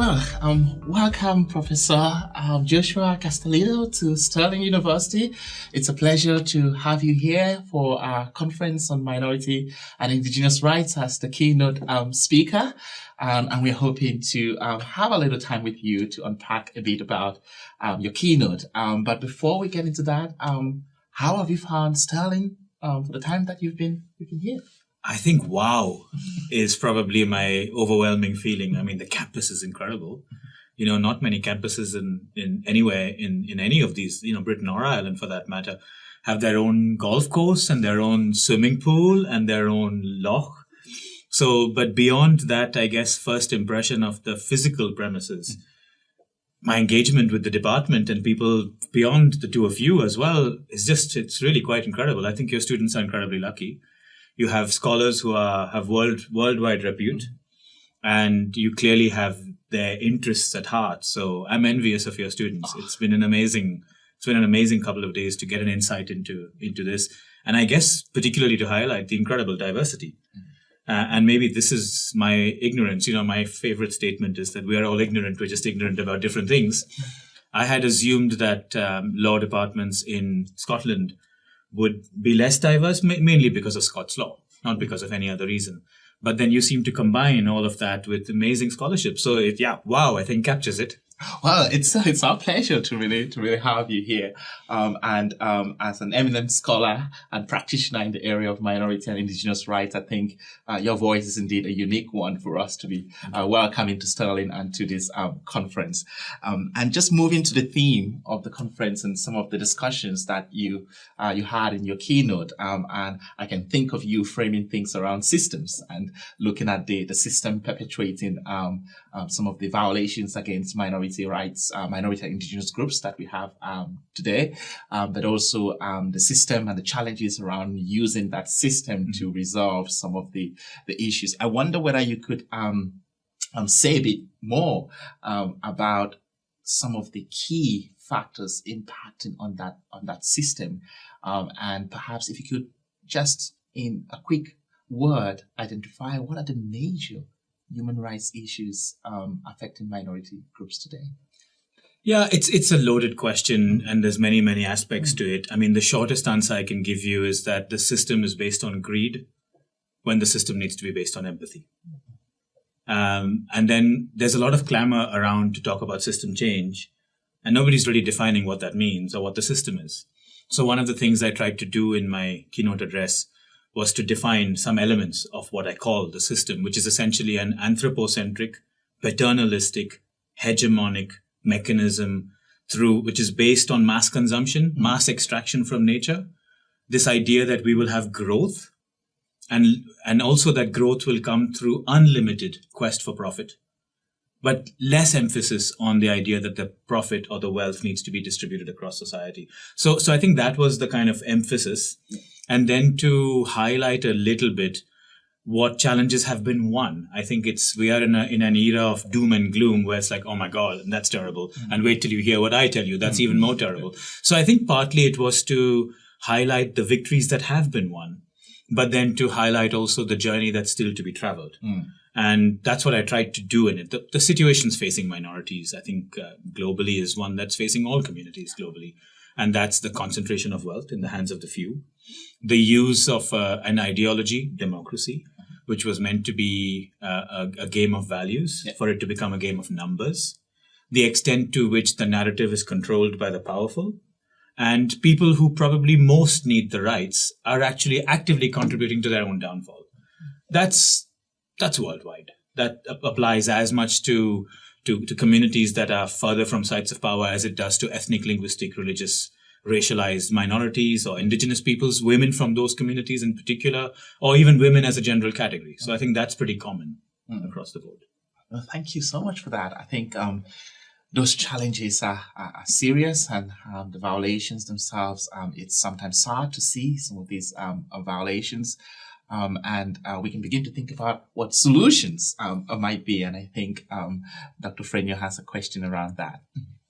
Welcome, Professor Joshua Castellino to Sterling University. It's a pleasure to have you here for our conference on minority and indigenous rights as the keynote speaker. And we're hoping to have a little time with you to unpack a bit about your keynote. But before we get into that, how have you found Sterling for the time that you've been here? I think wow is probably my overwhelming feeling. I mean, the campus is incredible. You know, not many campuses in anywhere in any of these, Britain or Ireland for that matter, have their own golf course and their own swimming pool and their own loch. So, but beyond that, I guess, first impression of the physical premises, my engagement with the department and people beyond the two of you as well it's really quite incredible. I think your students are incredibly lucky. You have scholars who have worldwide repute, and you clearly have their interests at heart. So I'm envious of your students. It's been an amazing couple of days to get an insight into this, and I guess particularly to highlight the incredible diversity. And maybe this is my ignorance. My favorite statement is that we are all ignorant. We're just ignorant about different things. I had assumed that law departments in Scotland would be less diverse, mainly because of Scots law, not because of any other reason. But then you seem to combine all of that with amazing scholarship. So I think captures it. Well, it's our pleasure to really have you here. And as an eminent scholar and practitioner in the area of minority and indigenous rights, I think your voice is indeed a unique one for us to be welcoming to Sterling and to this conference. And just moving to the theme of the conference and some of the discussions that you had in your keynote, and I can think of you framing things around systems and looking at the system perpetuating some of the violations against minority rights, minority and indigenous groups that we have today, but also the system and the challenges around using that system to resolve some of the issues. I wonder whether you could say a bit more about some of the key factors impacting on that system, and perhaps if you could just in a quick word identify what are the major human rights issues affecting minority groups today? Yeah, it's a loaded question, and there's many aspects to it. I mean, the shortest answer I can give you is that the system is based on greed when the system needs to be based on empathy. And then there's a lot of clamor around to talk about system change, and nobody's really defining what that means or what the system is. So one of the things I tried to do in my keynote address was to define some elements of what I call the system, which is essentially an anthropocentric, paternalistic, hegemonic mechanism which is based on mass consumption, mass extraction from nature, this idea that we will have growth and also that growth will come through unlimited quest for profit, but less emphasis on the idea that the profit or the wealth needs to be distributed across society. So I think that was the kind of emphasis. And then to highlight a little bit what challenges have been won. I think we are in an era of doom and gloom where it's like, oh my God, that's terrible. And wait till you hear what I tell you. That's even more terrible. So I think partly it was to highlight the victories that have been won, but then to highlight also the journey that's still to be traveled. And that's what I tried to do in it. The situations facing minorities, I think globally is one that's facing all communities globally. And that's the concentration of wealth in the hands of the few. The use of an ideology, democracy, which was meant to be a game of values, for it to become a game of numbers. The extent to which the narrative is controlled by the powerful. And people who probably most need the rights are actually actively contributing to their own downfall. That's worldwide. That applies as much to communities that are further from sites of power as it does to ethnic, linguistic, religious, racialized minorities or indigenous peoples, women from those communities in particular, or even women as a general category. So I think that's pretty common across the board. Well, thank you so much for that. I think those challenges are serious, and the violations themselves, it's sometimes hard to see some of these violations. And we can begin to think about what solutions might be. And I think Dr. Frenio has a question around that.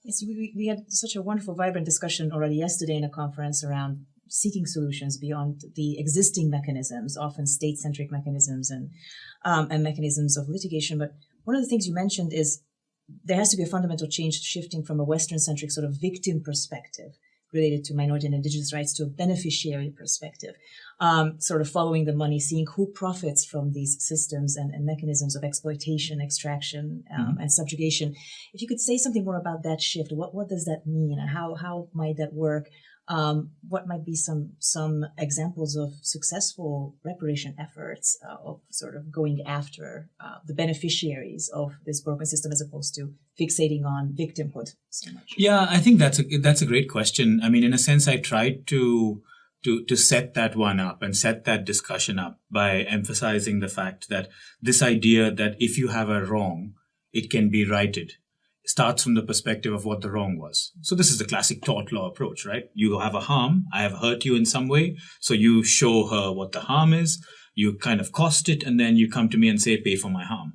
Yes, we had such a wonderful, vibrant discussion already yesterday in a conference around seeking solutions beyond the existing mechanisms, often state-centric mechanisms and mechanisms of litigation. But one of the things you mentioned is there has to be a fundamental change, shifting from a Western-centric sort of victim perspective related to minority and indigenous rights to a beneficiary perspective, sort of following the money, seeing who profits from these systems and mechanisms of exploitation, extraction, and subjugation. If you could say something more about that shift, what does that mean? How might that work? What might be some examples of successful reparation efforts of sort of going after the beneficiaries of this broken system as opposed to fixating on victimhood so much? Yeah, I think that's a great question. I mean, in a sense, I tried to set that one up and set that discussion up by emphasizing the fact that this idea that if you have a wrong, it can be righted, starts from the perspective of what the wrong was. So this is the classic tort law approach, right? You have a harm, I have hurt you in some way, so you show her what the harm is, you kind of cost it, and then you come to me and say, pay for my harm.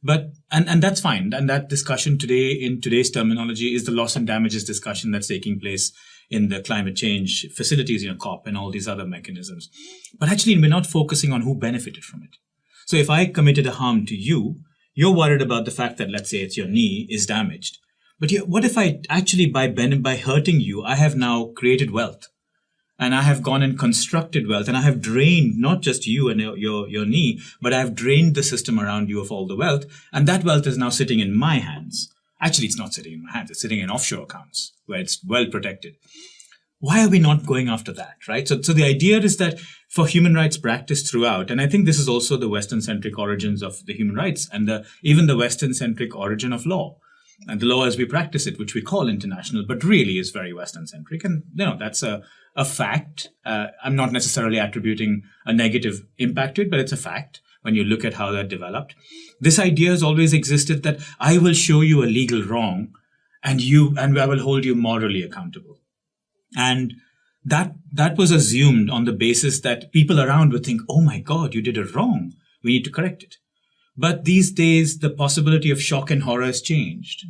But, and that's fine. And that discussion today, in today's terminology, is the loss and damages discussion that's taking place in the climate change facilities, COP and all these other mechanisms. But actually, we're not focusing on who benefited from it. So if I committed a harm to you, you're worried about the fact that, let's say it's your knee is damaged. But what if I actually, by hurting you, I have now created wealth, and I have gone and constructed wealth, and I have drained not just you and your knee, but I have drained the system around you of all the wealth, and that wealth is now sitting in my hands. Actually, it's not sitting in my hands. It's sitting in offshore accounts where it's well protected. Why are we not going after that, right? So the idea is that for human rights practice throughout, and I think this is also the Western-centric origins of the human rights and even the Western-centric origin of law, and the law as we practice it, which we call international, but really is very Western-centric. And that's a fact. I'm not necessarily attributing a negative impact to it, but it's a fact when you look at how that developed. This idea has always existed that I will show you a legal wrong, and I will hold you morally accountable. And that was assumed on the basis that people around would think, oh my God, you did it wrong. We need to correct it. But these days, the possibility of shock and horror has changed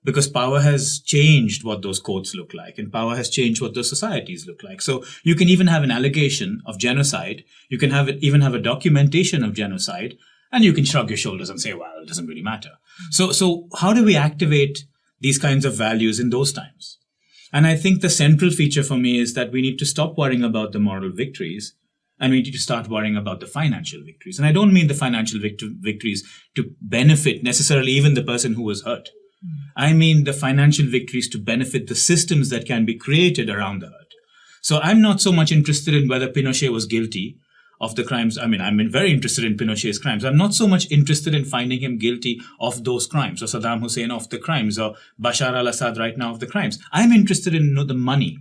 because power has changed what those courts look like, and power has changed what those societies look like. So you can even have an allegation of genocide. You can even have a documentation of genocide, and you can shrug your shoulders and say, well, it doesn't really matter. So how do we activate these kinds of values in those times? And I think the central feature for me is that we need to stop worrying about the moral victories, and we need to start worrying about the financial victories. And I don't mean the financial victories to benefit necessarily even the person who was hurt. I mean the financial victories to benefit the systems that can be created around the hurt. So I'm not so much interested in whether Pinochet was guilty of the crimes. I mean, I'm very interested in Pinochet's crimes. I'm not so much interested in finding him guilty of those crimes, or Saddam Hussein of the crimes, or Bashar al-Assad right now of the crimes. I'm interested in the money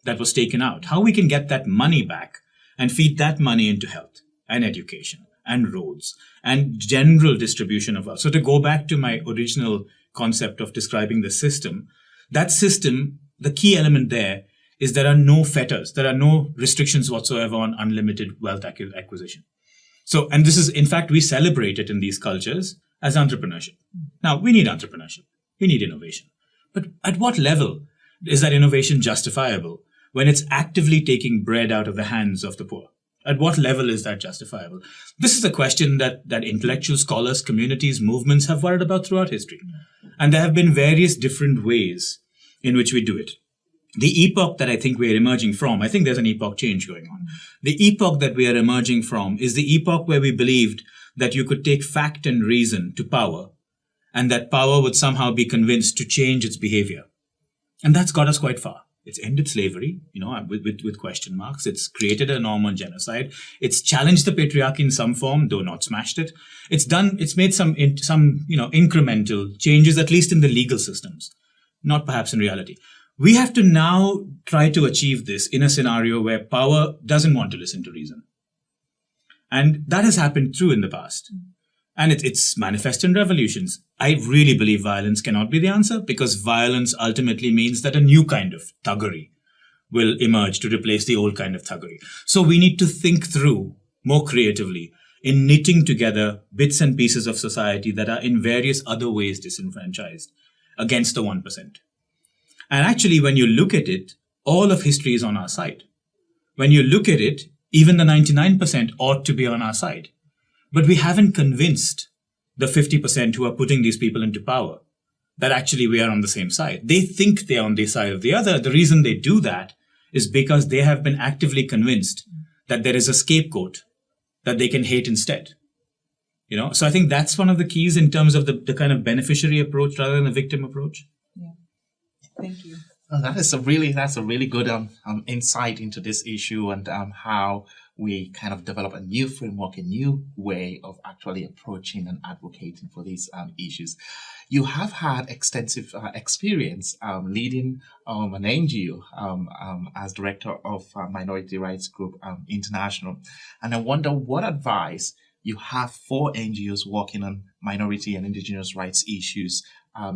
that was taken out, how we can get that money back and feed that money into health and education and roads and general distribution of wealth. So to go back to my original concept of describing the system, that system, the key element there is there are no fetters, there are no restrictions whatsoever on unlimited wealth acquisition. So, and this is, in fact, we celebrate it in these cultures as entrepreneurship. Now, we need entrepreneurship, we need innovation. But at what level is that innovation justifiable when it's actively taking bread out of the hands of the poor? At what level is that justifiable? This is a question that intellectual scholars, communities, movements have worried about throughout history. And there have been various different ways in which we do it. The epoch that I think we are emerging from, I think there's an epoch change going on. The epoch that we are emerging from is the epoch where we believed that you could take fact and reason to power, and that power would somehow be convinced to change its behavior. And that's got us quite far. It's ended slavery, with question marks. It's created a norm on genocide. It's challenged the patriarchy in some form, though not smashed it. It's made some incremental changes, at least in the legal systems, not perhaps in reality. We have to now try to achieve this in a scenario where power doesn't want to listen to reason. And that has happened through in the past. And it's manifest in revolutions. I really believe violence cannot be the answer, because violence ultimately means that a new kind of thuggery will emerge to replace the old kind of thuggery. So we need to think through more creatively in knitting together bits and pieces of society that are in various other ways disenfranchised against the 1%. And actually, when you look at it, all of history is on our side. When you look at it, even the 99% ought to be on our side. But we haven't convinced the 50% who are putting these people into power that actually we are on the same side. They think they're on the side of the other. The reason they do that is because they have been actively convinced that there is a scapegoat that they can hate instead. So I think that's one of the keys in terms of the kind of beneficiary approach rather than the victim approach. Yeah. Thank you. Well, that's a really good insight into this issue and how we kind of develop a new framework, a new way of actually approaching and advocating for these issues. You have had extensive experience leading an NGO as director of Minority Rights Group International. And I wonder what advice you have for NGOs working on minority and indigenous rights issues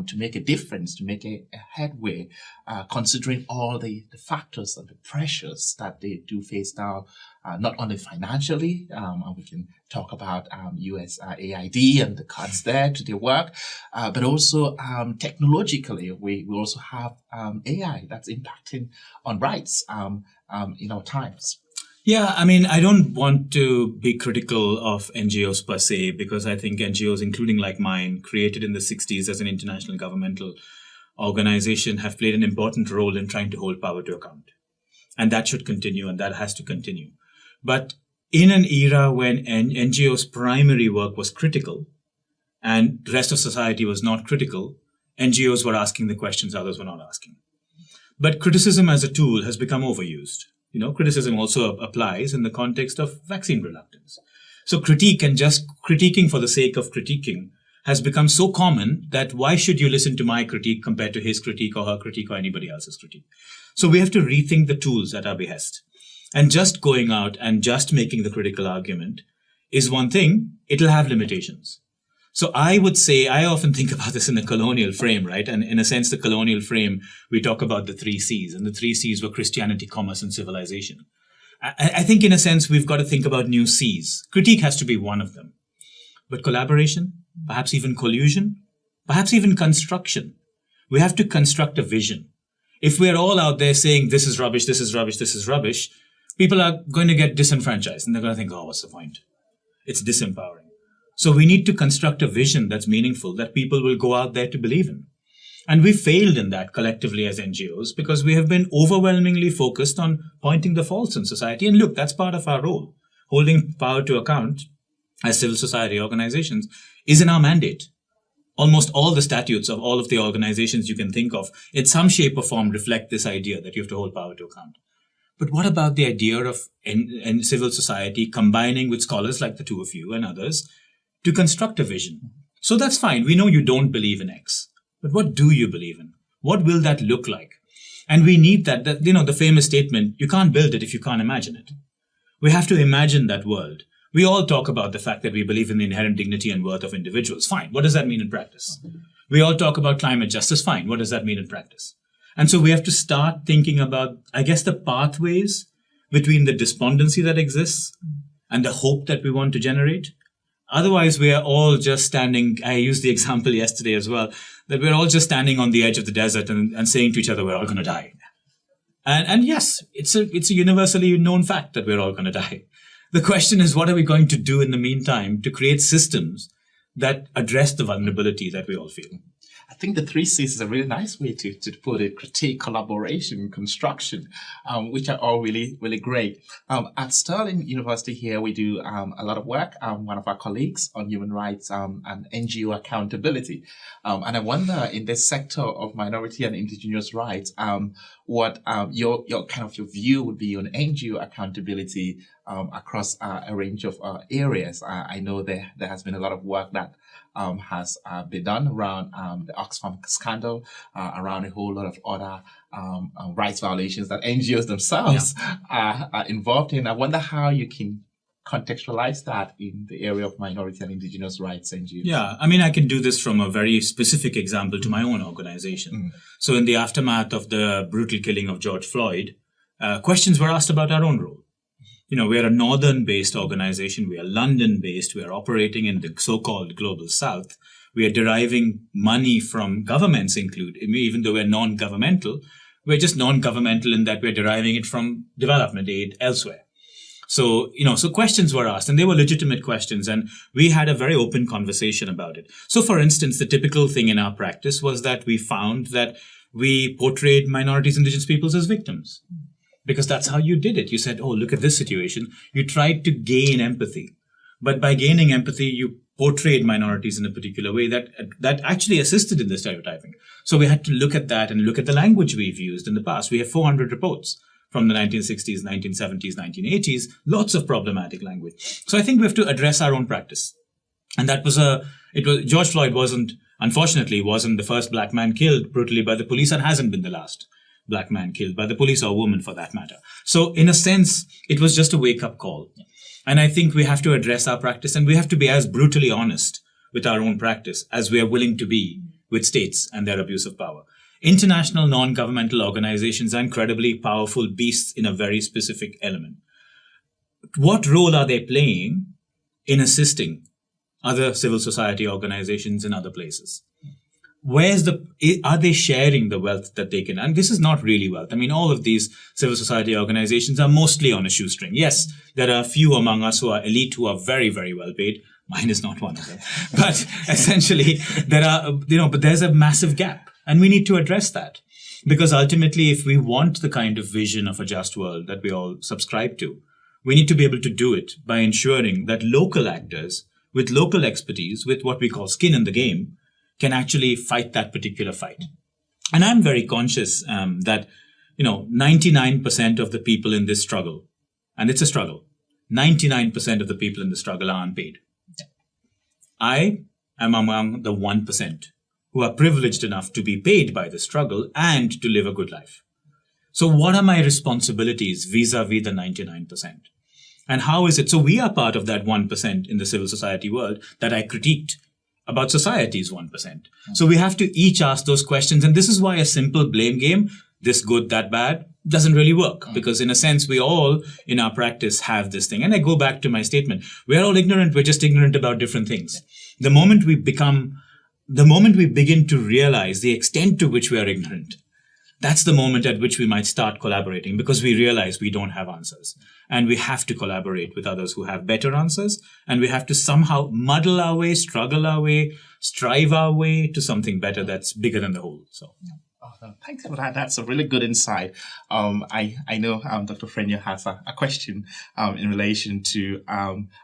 to make a difference, to make a headway, considering all the factors and the pressures that they do face now, not only financially, and we can talk about USAID and the cuts there to their work, but also technologically. We also have AI that's impacting on rights in our times. Yeah, I mean, I don't want to be critical of NGOs per se, because I think NGOs, including like mine, created in the 60s as an international governmental organization, have played an important role in trying to hold power to account. And that should continue, and that has to continue. But in an era when NGOs' primary work was critical and the rest of society was not critical, NGOs were asking the questions others were not asking. But criticism as a tool has become overused. Criticism also applies in the context of vaccine reluctance. So critique and just critiquing for the sake of critiquing has become so common that why should you listen to my critique compared to his critique or her critique or anybody else's critique? So we have to rethink the tools at our behest. And just going out and just making the critical argument is one thing. It'll have limitations. So I would say, I often think about this in a colonial frame, right? And in a sense, the colonial frame, we talk about the 3 C's, and the 3 C's were Christianity, commerce, and civilization. I think in a sense, we've got to think about new C's. Critique has to be one of them. But collaboration, perhaps even collusion, perhaps even construction. We have to construct a vision. If we're all out there saying, this is rubbish, this is rubbish, this is rubbish, people are going to get disenfranchised, and they're going to think, oh, what's the point? It's disempowering. So we need to construct a vision that's meaningful, that people will go out there to believe in. And we failed in that collectively as NGOs because we have been overwhelmingly focused on pointing the faults in society. And look, that's part of our role. Holding power to account as civil society organizations is in our mandate. Almost all the statutes of all of the organizations you can think of in some shape or form reflect this idea that you have to hold power to account. But what about the idea of civil society combining with scholars like the two of you and others to construct a vision? So that's fine. We know you don't believe in X, but what do you believe in? What will that look like? And we need that, the famous statement, you can't build it if you can't imagine it. We have to imagine that world. We all talk about the fact that we believe in the inherent dignity and worth of individuals. Fine. What does that mean in practice? We all talk about climate justice. Fine. What does that mean in practice? And so we have to start thinking about, I guess, the pathways between the despondency that exists and the hope that we want to generate. Otherwise, we are all just standing, I used the example yesterday as well, that we're all just standing on the edge of the desert and saying to each other, we're all going to die. And yes, it's a universally known fact that we're all going to die. The question is, what are we going to do in the meantime to create systems that address the vulnerability that we all feel? I think the 3 C's is a really nice way to put it: critique, collaboration, construction, which are all really, really great. At Sterling University here, we do a lot of work. One of our colleagues on human rights and NGO accountability. And I wonder, in this sector of minority and indigenous rights, what your view would be on NGO accountability across a range of areas. I know there has been a lot of work that has been done around the Oxfam scandal, around a whole lot of other rights violations that NGOs themselves are involved in. I wonder how you can contextualize that in the area of minority and indigenous rights NGOs. Yeah, I mean, I can do this from a very specific example to my own organization. So in the aftermath of the brutal killing of George Floyd, questions were asked about our own role. We are a northern-based organization. We are London-based. We are operating in the so-called global south. We are deriving money from governments, even though we're non-governmental. We're just non-governmental in that we're deriving it from development aid elsewhere. So, so questions were asked, and they were legitimate questions, and we had a very open conversation about it. So, for instance, the typical thing in our practice was that we found that we portrayed minorities, indigenous peoples as victims, because that's how you did it. You said, oh, look at this situation. You tried to gain empathy, but by gaining empathy, you portrayed minorities in a particular way that actually assisted in the stereotyping. So we had to look at that and look at the language we've used in the past. We have 400 reports from the 1960s, 1970s, 1980s, lots of problematic language. So I think we have to address our own practice. And that was George Floyd unfortunately wasn't the first black man killed brutally by the police, and hasn't been the last black man killed by the police, or woman for that matter. So in a sense, it was just a wake-up call. And I think we have to address our practice, and we have to be as brutally honest with our own practice as we are willing to be with states and their abuse of power. International non-governmental organizations are incredibly powerful beasts in a very specific element. What role are they playing in assisting other civil society organizations in other places? Are they sharing the wealth that they can? And this is not really wealth. I mean, all of these civil society organizations are mostly on a shoestring. Yes, there are a few among us who are elite, who are very, very well paid. Mine is not one of them. But essentially, but there's a massive gap. And we need to address that, because ultimately, if we want the kind of vision of a just world that we all subscribe to, we need to be able to do it by ensuring that local actors with local expertise, with what we call skin in the game, can actually fight that particular fight. And I'm very conscious that 99% of the people in this struggle, and it's a struggle, 99% of the people in the struggle are unpaid. I am among the 1%. Who are privileged enough to be paid by the struggle and to live a good life. So what are my responsibilities vis-a-vis the 99%? And how is it? So we are part of that 1% in the civil society world that I critiqued about society's 1%. So we have to each ask those questions. And this is why a simple blame game, this good, that bad, doesn't really work. Because in a sense, we all in our practice have this thing. And I go back to my statement. We're all ignorant. We're just ignorant about different things. The moment we begin to realize the extent to which we are ignorant, that's the moment at which we might start collaborating, because we realize we don't have answers. And we have to collaborate with others who have better answers. And we have to somehow muddle our way, struggle our way, strive our way to something better that's bigger than the whole. So. Thanks for that. That's a really good insight. I know Dr. Frenia has a question in relation to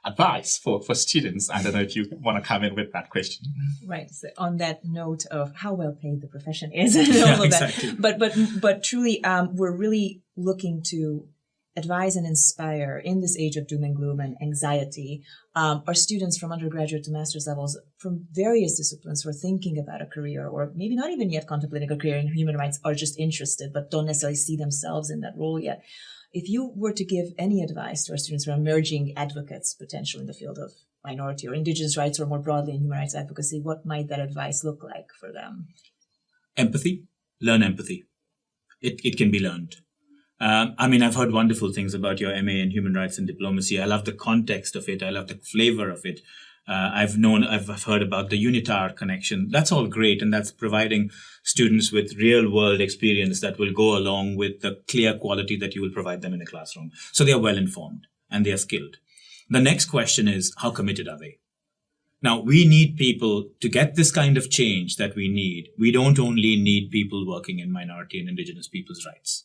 advice for students. I don't know if you want to come in with that question. Right. So on that note of how well paid the profession is and all of exactly. that. But truly, we're really looking to advise and inspire in this age of doom and gloom and anxiety our students from undergraduate to master's levels from various disciplines who are thinking about a career, or maybe not even yet contemplating a career in human rights, are just interested but don't necessarily see themselves in that role yet. If you were to give any advice to our students who are emerging advocates potentially in the field of minority or indigenous rights, or more broadly in human rights advocacy, what might that advice look like for them? Empathy. Learn empathy. It can be learned. I've heard wonderful things about your MA in Human Rights and Diplomacy. I love the context of it. I love the flavor of it. I've heard about the UNITAR connection. That's all great. And that's providing students with real world experience that will go along with the clear quality that you will provide them in a classroom. So they are well informed and they are skilled. The next question is, how committed are they? Now, we need people to get this kind of change that we need. We don't only need people working in minority and indigenous people's rights.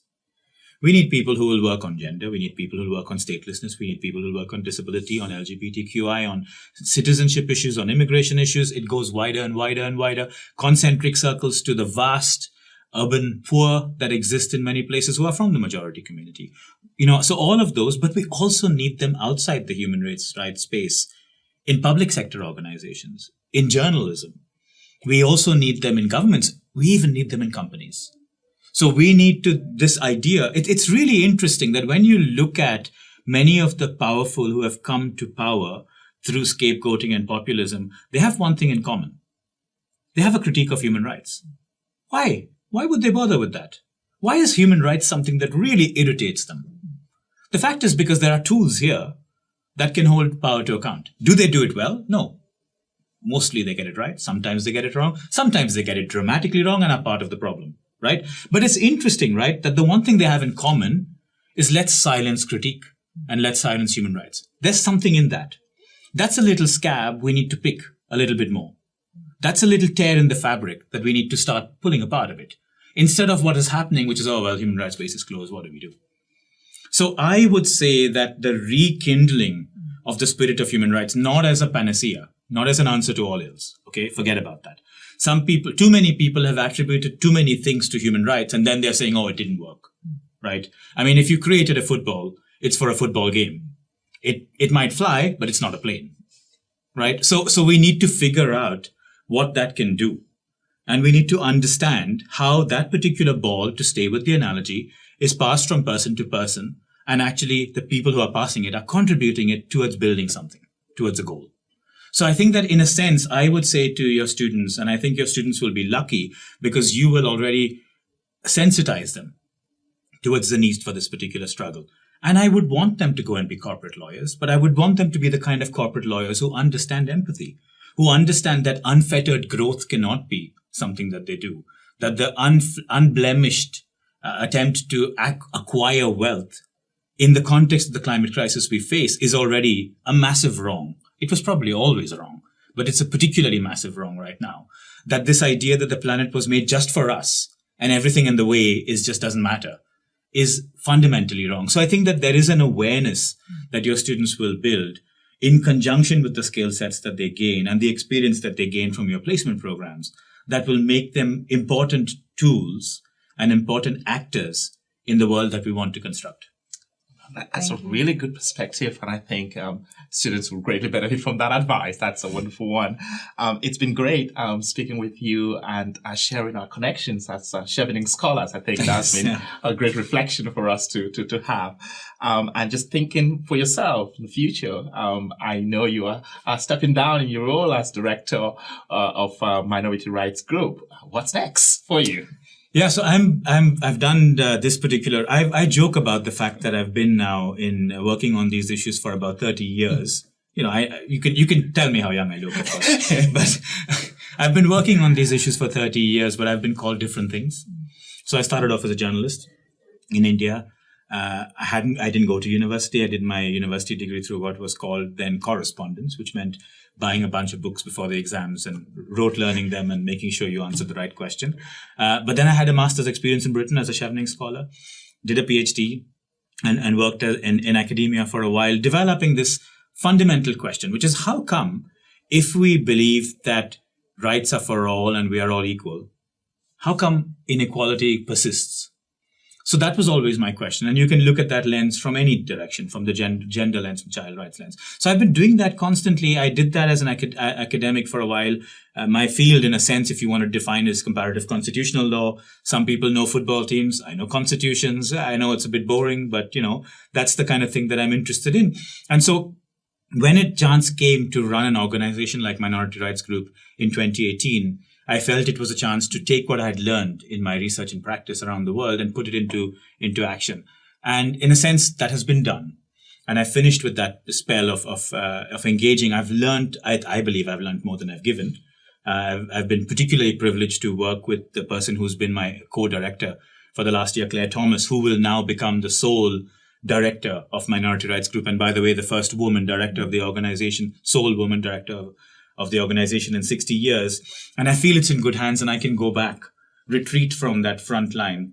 We need people who will work on gender. We need people who will work on statelessness. We need people who will work on disability, on LGBTQI, on citizenship issues, on immigration issues. It goes wider and wider and wider. Concentric circles to the vast urban poor that exist in many places who are from the majority community. So all of those, but we also need them outside the human rights space, in public sector organizations, in journalism. We also need them in governments. We even need them in companies. So we need this idea. It's really interesting that when you look at many of the powerful who have come to power through scapegoating and populism, they have one thing in common. They have a critique of human rights. Why? Why would they bother with that? Why is human rights something that really irritates them? The fact is because there are tools here that can hold power to account. Do they do it well? No. Mostly they get it right. Sometimes they get it wrong. Sometimes they get it dramatically wrong and are part of the problem. Right? But it's interesting, right, that the one thing they have in common is let's silence critique. and let's silence human rights. There's something in that. That's a little scab we need to pick a little bit more. That's a little tear in the fabric that we need to start pulling apart a bit. Instead of what is happening, which is, oh, well, human rights base is closed, what do we do? So I would say that the rekindling of the spirit of human rights, not as a panacea, not as an answer to all ills, okay, forget about that. Some people, too many people have attributed too many things to human rights, and then they're saying, oh, it didn't work, right? I mean, if you created a football, it's for a football game. It might fly, but it's not a plane, right? So we need to figure out what that can do. And we need to understand how that particular ball, to stay with the analogy, is passed from person to person. And actually, the people who are passing it are contributing it towards building something, towards a goal. So I think that in a sense, I would say to your students, and I think your students will be lucky because you will already sensitize them towards the need for this particular struggle. And I would want them to go and be corporate lawyers, but I would want them to be the kind of corporate lawyers who understand empathy, who understand that unfettered growth cannot be something that they do, that the unblemished attempt to acquire wealth in the context of the climate crisis we face is already a massive wrong. It was probably always wrong, but it's a particularly massive wrong right now. That this idea that the planet was made just for us and everything in the way just doesn't matter is fundamentally wrong. So I think that there is an awareness that your students will build in conjunction with the skill sets that they gain and the experience that they gain from your placement programs that will make them important tools and important actors in the world that we want to construct. That's a really good perspective, and I think students will greatly benefit from that advice. That's a wonderful one. It's been great speaking with you and sharing our connections as Chevening scholars. I think that's been a great reflection for us to have. And just thinking for yourself in the future, I know you are stepping down in your role as director of Minority Rights Group. What's next for you? Yeah, so I've done this particular. I joke about the fact that I've been now in working on these issues for about 30 years. You know, you can tell me how young I look, of course, but I've been working on these issues for 30 years. But I've been called different things. So I started off as a journalist in India. I didn't go to university. I did my university degree through what was called then correspondence, which meant buying a bunch of books before the exams and rote learning them and making sure you answered the right question. But then I had a master's experience in Britain as a Chevening scholar, did a PhD, and worked in academia for a while, developing this fundamental question, which is how come if we believe that rights are for all and we are all equal, how come inequality persists? So that was always my question. And you can look at that lens from any direction, from the gender lens, from child rights lens. So I've been doing that constantly. I did that as an academic for a while. My field, in a sense, if you want to define, is comparative constitutional law. Some people know football teams. I know constitutions. I know it's a bit boring, but, you know, that's the kind of thing that I'm interested in. And so when a chance came to run an organization like Minority Rights Group in 2018, I felt it was a chance to take what I had learned in my research and practice around the world and put it into action. And in a sense, that has been done. And I finished with that spell of engaging. I've learned, I believe I've learned more than I've given. I've been particularly privileged to work with the person who's been my co-director for the last year, Claire Thomas, who will now become the sole director of Minority Rights Group. And by the way, the first woman director of the organization, sole woman director of the organization in 60 years. And I feel it's in good hands, and I can go back, retreat from that front line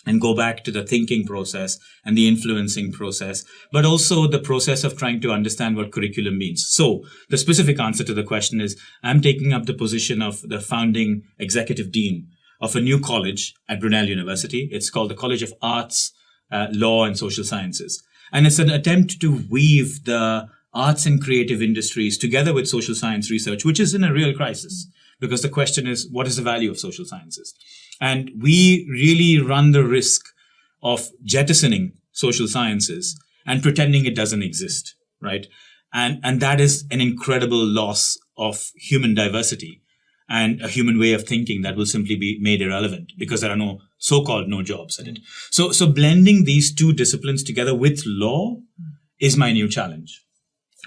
and go back to the thinking process and the influencing process, but also the process of trying to understand what curriculum means. So the specific answer to the question is I'm taking up the position of the founding executive dean of a new college at Brunel University. It's called the College of Arts, Law and Social Sciences. And it's an attempt to weave the arts and creative industries together with social science research, which is in a real crisis, because the question is, what is the value of social sciences? And we really run the risk of jettisoning social sciences and pretending it doesn't exist, right? And that is an incredible loss of human diversity and a human way of thinking that will simply be made irrelevant because there are no so-called no jobs at it. So blending these two disciplines together with law is my new challenge.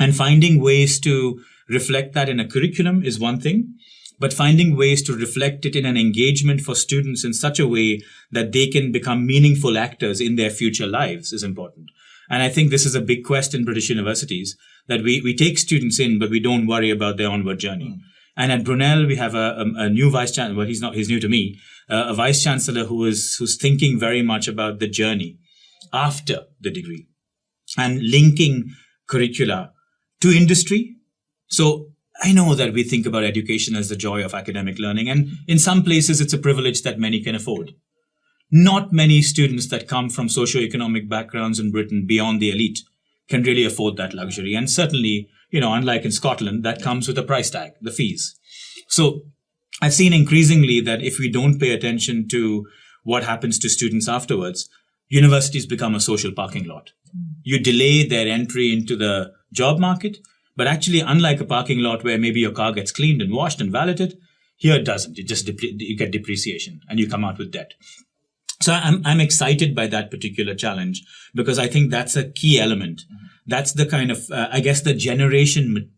And finding ways to reflect that in a curriculum is one thing, but finding ways to reflect it in an engagement for students in such a way that they can become meaningful actors in their future lives is important. And I think this is a big quest in British universities, that we take students in, but we don't worry about their onward journey. And at Brunel, we have a new vice chancellor. Well, he's new to me, a vice chancellor who's thinking very much about the journey after the degree and linking curricula to industry. So I know that we think about education as the joy of academic learning, and in some places it's a privilege that many can afford. Not many students that come from socioeconomic backgrounds in Britain beyond the elite can really afford that luxury. And certainly, unlike in Scotland, that comes with a price tag, the fees. So I've seen increasingly that if we don't pay attention to what happens to students afterwards, universities become a social parking lot. You delay their entry into the job market, but actually, unlike a parking lot where maybe your car gets cleaned and washed and valeted, here it doesn't. It just you get depreciation and you come out with debt. So I'm excited by that particular challenge, because I think that's a key element. That's the kind of, the generation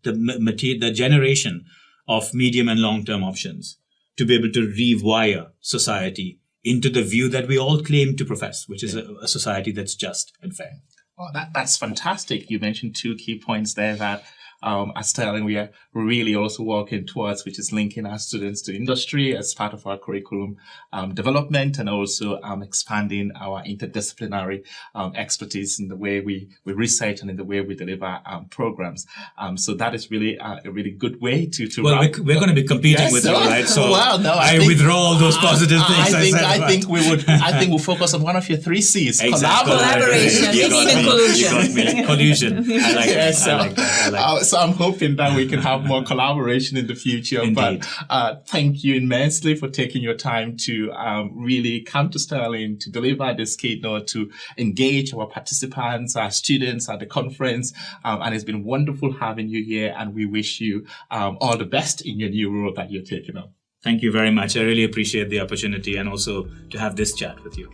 of medium and long-term options to be able to rewire society into the view that we all claim to profess, which is a society that's just and fair. Oh, that's fantastic. You mentioned two key points there that at Sterling we are really also working towards, which is linking our students to industry as part of our curriculum development, and also expanding our interdisciplinary expertise in the way we research and in the way we deliver programs. So that is really a really good way to well, we're going to be competing with you, right? So I withdraw all those positive things. I think we'll focus on one of your 3 C's. Exactly. Collaboration, maybe even collusion. Collusion. I like that. I like that. So I'm hoping that we can have more collaboration in the future. Indeed. But thank you immensely for taking your time to really come to Sterling to deliver this keynote, to engage our participants, our students at the conference. And it's been wonderful having you here. And we wish you all the best in your new role that you're taking up. Thank you very much. I really appreciate the opportunity, and also to have this chat with you.